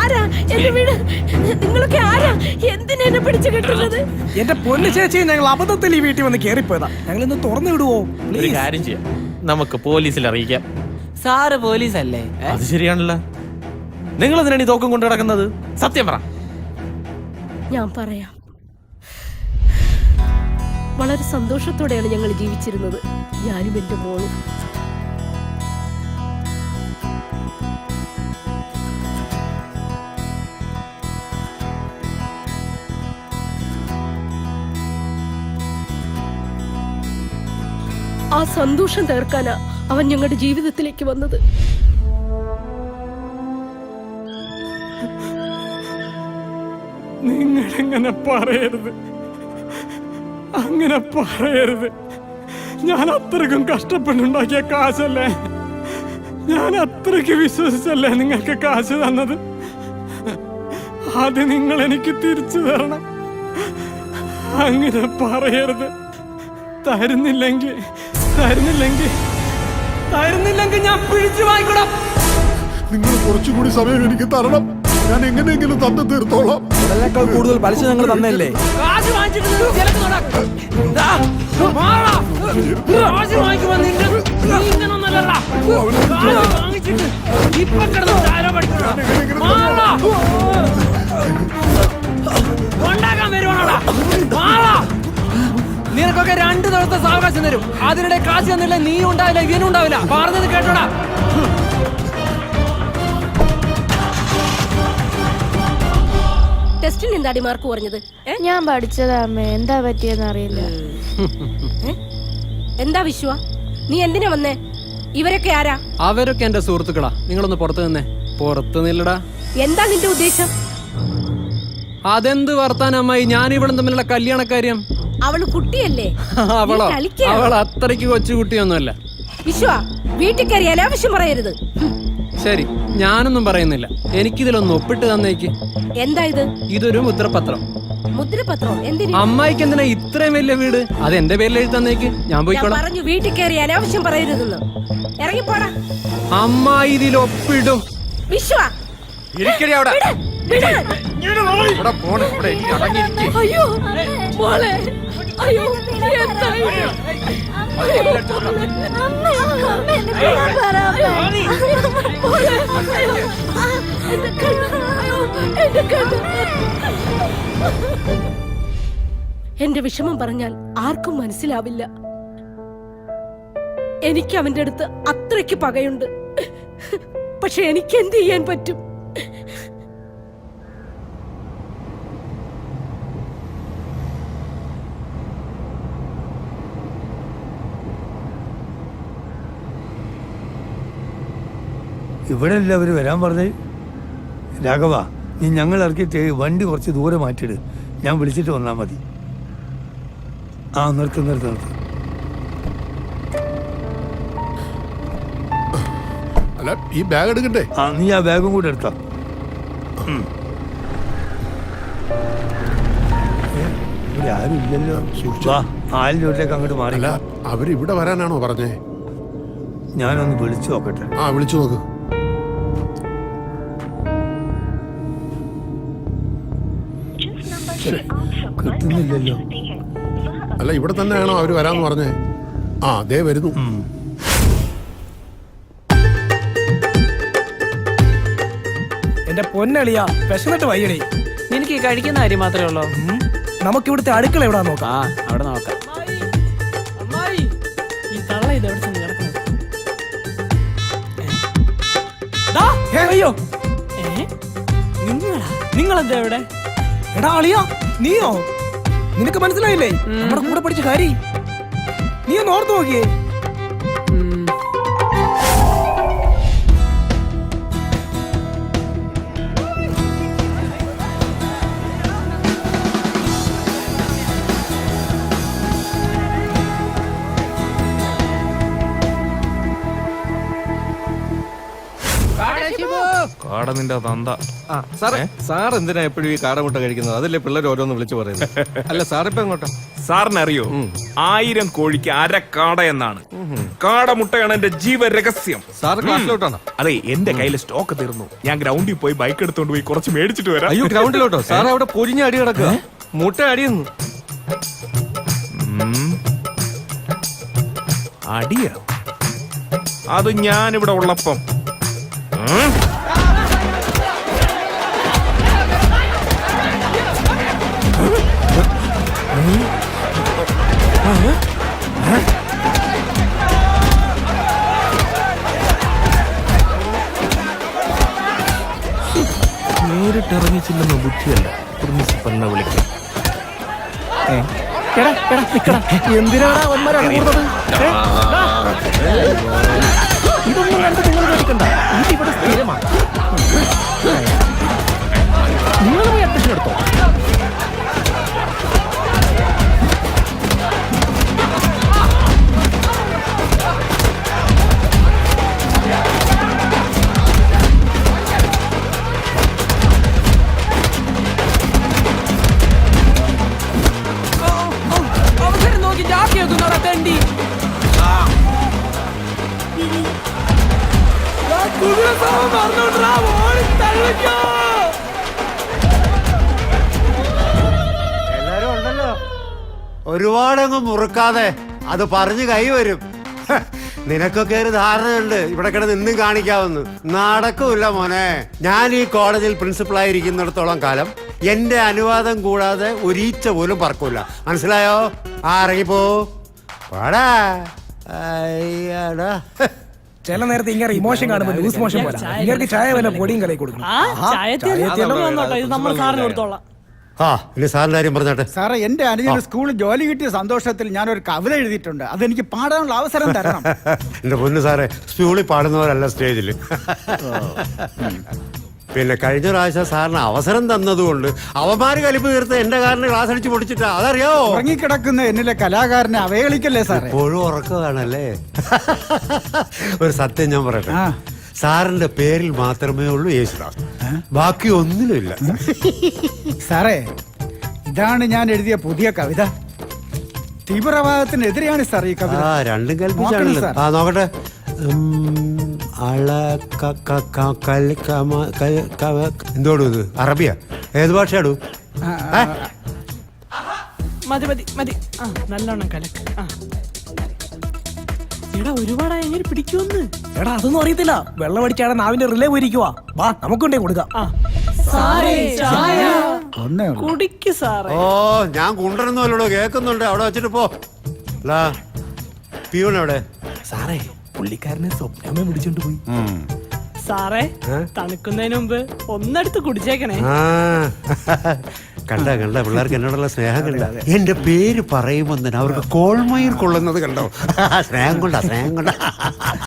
ആരാ എന്റെ വീട്? നിങ്ങളൊക്കെ ആരാ? എന്തിനാ എന്നെ പിടിച്ചു കെട്ടുന്നത്? എന്റെ പൊന്നു ചേച്ചി, ഞങ്ങൾ അബദ്ധത്തിൽ ഈ വീട്ടിൽ വന്ന് കേറിപ്പോയതാ. ഞങ്ങൾ ഇന്ന് തുറന്നു വിടുവോ? ഒരു കാര്യം ചെയ്യാം, നമുക്ക് പോലീസിൽ അറിയിക്കാം. സാറ് പോലീസ് അല്ലേ? അത് ശരിയാണല്ലോ. നിങ്ങൾ എന്തിനാണ് ഈ തോക്കം കൊണ്ട് കിടക്കുന്നത്? സത്യം പറ. ഞാൻ പറയാം. വളരെ സന്തോഷത്തോടെയാണ് ഞങ്ങൾ ജീവിച്ചിരുന്നത്, ഞാനും എന്റെ മോളും. ആ സന്തോഷം തീർക്കാനാ അവൻ ഞങ്ങളുടെ ജീവിതത്തിലേക്ക് വന്നത്. നിങ്ങളെങ്ങനെ പറയരുത്, അങ്ങനെ പറയരുത്. ഞാൻ അത്രയ്ക്കും കഷ്ടപ്പെട്ടുണ്ടാക്കിയ കാശല്ലേ, ഞാൻ അത്രയ്ക്ക് വിശ്വസിച്ചല്ലേ നിങ്ങൾക്ക് കാശ് തന്നത്. അത് നിങ്ങൾ എനിക്ക് തിരിച്ചു തരണം. അങ്ങനെ പറയരുത്. തരുന്നില്ലെങ്കിൽ ഞാൻ പിടിച്ചു വാങ്ങിക്കണം. നിങ്ങൾ കുറച്ചുകൂടി സമയം എനിക്ക് തരണം. ഞാൻ എങ്ങനെയെങ്കിലും തന്നു തീർത്തോളാം. ഇതിനേക്കാൾ കൂടുതൽ പലിശ ഞങ്ങൾ തന്നല്ലേ. കാശ് വാങ്ങിച്ചിട്ട് നിനക്കൊക്കെ 2 ദിവസത്തെ സാവകാശം തരും. അതിനിടെ കാശ് തന്നില്ല, നീ ഉണ്ടാവില്ല, ഇവനും ഉണ്ടാവില്ല. പറഞ്ഞത് കേട്ടോടാ. ടെസ്റ്റിന് എന്താടി മാർക്ക് കുറഞ്ഞത്? ഞാൻ പഠിച്ചതാ അമ്മേ, എന്താ പറ്റിയെന്ന് അറിയില്ല. എന്താ വിശ്വ, നീ എന്തിനാ വന്നേ? ഇവരൊക്കെ ആരാ? അവരൊക്കെ എന്റെ സുഹൃത്തുക്കളാ. നിങ്ങളൊന്ന് പുറത്തു നിന്നേ. പുറത്തു നില്ലടാ. എന്താ നിന്റെ ഉദ്ദേശം? അതെന്ത് വർത്താനം അമ്മായി? ഞാൻ ഇവിടെ തമ്മിലുള്ള കല്യാണക്കാര്യം. അവള് കുട്ടിയല്ലേ? അവളോ? നീ കളിക്കാ? അവൾ അത്രയ്ക്ക് കൊച്ചു കുട്ടിയൊന്നുമല്ല. വിശ്വ, വീട്ടിൽ കയറി അനാവശ്യം പറയരുത്. ശരി, ഞാനൊന്നും പറയുന്നില്ല. എനിക്കിതിലൊന്ന് ഒപ്പിട്ട് തന്നേക്ക്. എന്താ ഇത്? ഇതൊരു മുദ്രപത്രം. മുദ്രപത്രം എന്തിന്? അമ്മായിക്ക് എന്തിനാ ഇത്രയും വലിയ വീട്? അത് എന്റെ പേരിൽ എഴുതി തന്നേക്ക്, ഞാൻ ഞാൻ പോയിക്കോളാം. പറഞ്ഞു വീട്ടിൽ കയറി അനാവശ്യം പറയരുതെന്ന്. ഇറങ്ങിപ്പോടാ. അമ്മായി ഇതിൽ ഒപ്പിടും. വിശ്വ, ഇരിക്കടി അവിടെ. വിട്. ഇവിടെ പോണ്, ഇവിടെ ഇരി, അടങ്ങിയിരിക്ക്. അയ്യോ മോളെ, അയ്യോ എന്താ ഇത്? മോളെ, അയ്യോ, എന്റെ കണ്ണ്, അയ്യോ, എന്റെ കണ്ണ്. എന്റെ വിഷമം പറഞ്ഞാൽ ആർക്കും മനസ്സിലാവില്ല. എനിക്ക് അവന്റെ അടുത്ത് അത്രയ്ക്ക് പകയുണ്ട്. പക്ഷെ എനിക്ക് എന്ത് ചെയ്യാൻ പറ്റും? ഇവിടെ അല്ല അവർ വരാൻ പറഞ്ഞേ. രാഘവ, നീ ഞങ്ങൾ ഇറക്കിയിട്ട് വണ്ടി കുറച്ച് ദൂരെ മാറ്റിയിട്. ഞാൻ വിളിച്ചിട്ട് വന്നാൽ മതി. ആ, നിർത്ത്. അല്ല, ഈ ബാഗ് എടുക്കണ്ടേ? ആ, നീ ആ ബാഗും കൂടെ എടുക്കാം. ഇവിടെ ആരും ഇല്ലല്ലോ. ആലിൻ്റെ അങ്ങോട്ട് മാറില്ല. അവരിവിടെ വരാനാണോ പറഞ്ഞേ? ഞാനൊന്ന് വിളിച്ചു നോക്കട്ടെ. ആ, വിളിച്ചു നോക്ക്. കിട്ടുന്നില്ലല്ലോ. അല്ല, ഇവിടെ തന്നെയാണോ അവര് വരാന്ന് പറഞ്ഞേ? ആ, ദേ വരുന്നു. എന്റെ പൊന്നളിയാ, വിശന്നിട്ട് വയ്യടേ. എനിക്ക് കഴിക്കുന്ന കാര്യം മാത്രമേ ഉള്ളൂ. നമുക്ക് ഇവിടുത്തെ അടുക്കള എവിടാ നോക്കാം. അവിടെ നോക്കാം. ഈ തള്ള ഇത് എവിടെ ചെന്ന് കിടക്കുന്നു? അയ്യോ, നിങ്ങളെന്താ എവിടെ? എടാ അളിയാ, നീയോ? നിനക്ക് മനസ്സിലായില്ലേ നമ്മുടെ കൂടെ പഠിച്ച കാര്യം? നീ ഒന്ന് ഓർത്ത് നോക്കിയേ. കാട നിന്റെ തന്ത. സാറേ സാർ എന്തിനാ എപ്പോഴും ഈ കാടമുട്ട കഴിക്കുന്നത്? അതല്ലേ പിള്ളേർ ഓരോന്ന് വിളിച്ചു പറയുന്നത്. അല്ല സാറിപ്പോ എങ്ങോട്ടാ? സാറിനറിയോ 1000 കോഴിക്ക് അരക്കാട എന്നാണ്. കാടമുട്ടയാണ് എന്റെ ജീവരഹസ്യം. സാർ ക്ലാസ്സിലോട്ടാണോ? അതെ, എന്റെ കയ്യിൽ സ്റ്റോക്ക് തീർന്നു. ഞാൻ ഗ്രൗണ്ടിൽ പോയി ബൈക്ക് എടുത്തോണ്ട് പോയി കുറച്ച് മേടിച്ചിട്ട് വരാം. അയ്യോ ഗ്രൗണ്ടിലോട്ടോ? സാർ അവിടെ പൊരിഞ്ഞ അടി കിടക്കുക, മുട്ട അടിയുന്നു. അടിയാ? അത് ഞാനിവിടെ ഉള്ളപ്പം. നേരിട്ടിറങ്ങിച്ചില്ലെന്ന ബുദ്ധിയല്ല പ്രിൻസിപ്പലിനെ വിളിക്കാൻ. എന്തിനാണ് അവന്മാരെ അടികൂടുന്നത്? ഇതൊന്നും കണ്ട് നിങ്ങൾ കേൾക്കണ്ട. ഇതിവിടെ സ്ഥിരമാണ്. നിങ്ങൾ പോയി അഡ്മിഷൻ എടുത്തോ. അവസരം നോക്കി ജാക്കി തണ്ടി. എല്ലാരും ഉണ്ടല്ലോ. ഒരുപാടങ്ങ് മുറുക്കാതെ അത് പറഞ്ഞു കൈവരും. നിനക്കൊക്കെ ഒരു ധാരണയുണ്ട് ഇവിടെ കിടന്ന് ഇന്നും കാണിക്കാവുന്നു. നടക്കൂല മോനെ. ഞാൻ ഈ കോളേജിൽ പ്രിൻസിപ്പളായിരിക്കുന്നിടത്തോളം കാലം എന്റെ അനുവാദം കൂടാതെ ഒരീച്ച പോലും പറക്കൂല. മനസ്സിലായോ? ഇറങ്ങിപ്പോ പാടാ. അയ്യടാ. ചില നേരത്തെ ഇങ്ങനെ ഇമോഷൻ കാണുമ്പോൾ ലൂസ് മോഷൻ പോലെ ഇങ്ങനെ ചായ വല്ല പൊടിയും കലയി കൊടുക്കണം. ഇനി സാറിന്റെ കാര്യം പറഞ്ഞോട്ടെ. സാറേ, എന്റെ അനുജന് സ്കൂളിൽ ജോലി കിട്ടിയ സന്തോഷത്തിൽ ഞാനൊരു കവിത എഴുതിയിട്ടുണ്ട്. അതെനിക്ക് പാടാനുള്ള അവസരം തരണം. എന്റെ പൊന്നു സാറേ, സ്കൂളിൽ പാടുന്നവരല്ല സ്റ്റേജിൽ. പിന്നെ കഴിഞ്ഞ പ്രാവശ്യം സാറിന് അവസരം തന്നതുകൊണ്ട് അവന്മാര് കലിപ്പ് തീർത്ത് എന്റെ കാറിന് ക്ലാസ് അടിച്ച് പൊടിച്ചിട്ടാ. അതറിയാവോ? ഉറങ്ങിക്കിടക്കുന്ന എന്നിലെ കലാകാരനെ അവഹേളിക്കല്ലേ സാറേ. എപ്പോഴും ഉറക്കമാണല്ലേ. ഒരു സത്യം ഞാൻ പറയട്ടെ. സാറിന്റെ പേരിൽ മാത്രമേ ഉള്ളൂ യേശുദാസ്, ബാക്കി ഒന്നിലുമില്ല. സാറേ, ഇതാണ് ഞാൻ എഴുതിയ പുതിയ കവിത. തീവ്രവാദത്തിനെതിരെയാണ് സാർ ഈ കവിത. രണ്ടും കൽപ്പിച്ചാണല്ലോ. നോക്കട്ടെ. എന്തോടു ഇത്? അറബിയ? ഏത് ഭാഷയാടു? മതി മതി മതി. നല്ലോണം കലക്ക്. എടാ ഒരുപാടായി എങ്ങനെ പിടിക്കുമെന്ന്. എടാ അതൊന്നും അറിയത്തില്ല. വെള്ളം അടിച്ചാണ് നാവിന്റെ റിലേ പോയിരിക്കുവാ. വാ നമുക്കുണ്ടേ കൊടുക്കാം. ഒന്നേ കുടിക്ക് സാറേ. ഓ, ഞാൻ കൊണ്ടുവരുന്നല്ലോ. കേൾക്കുന്നുണ്ട്. അവിടെ വെച്ചിട്ട് പോ. പിയൂൺ എവിടെ? സാറേ, പുള്ളിക്കാരനെ സ്വപ്നമേ പിടിച്ചോണ്ട് പോയി. സാറേ, തണുക്കുന്നതിന് മുമ്പ് ഒന്നെടുത്ത് കുടിച്ചേക്കണേ. കണ്ട പിള്ളേർക്ക് എന്നോടുള്ള സ്നേഹം കണ്ട. എന്റെ പേര് പറയുമ്പോൾ തന്നെ അവർക്ക് കോൾമയിർ കൊള്ളുന്നത് കണ്ടോ? സ്നേഹം കൊണ്ടാ.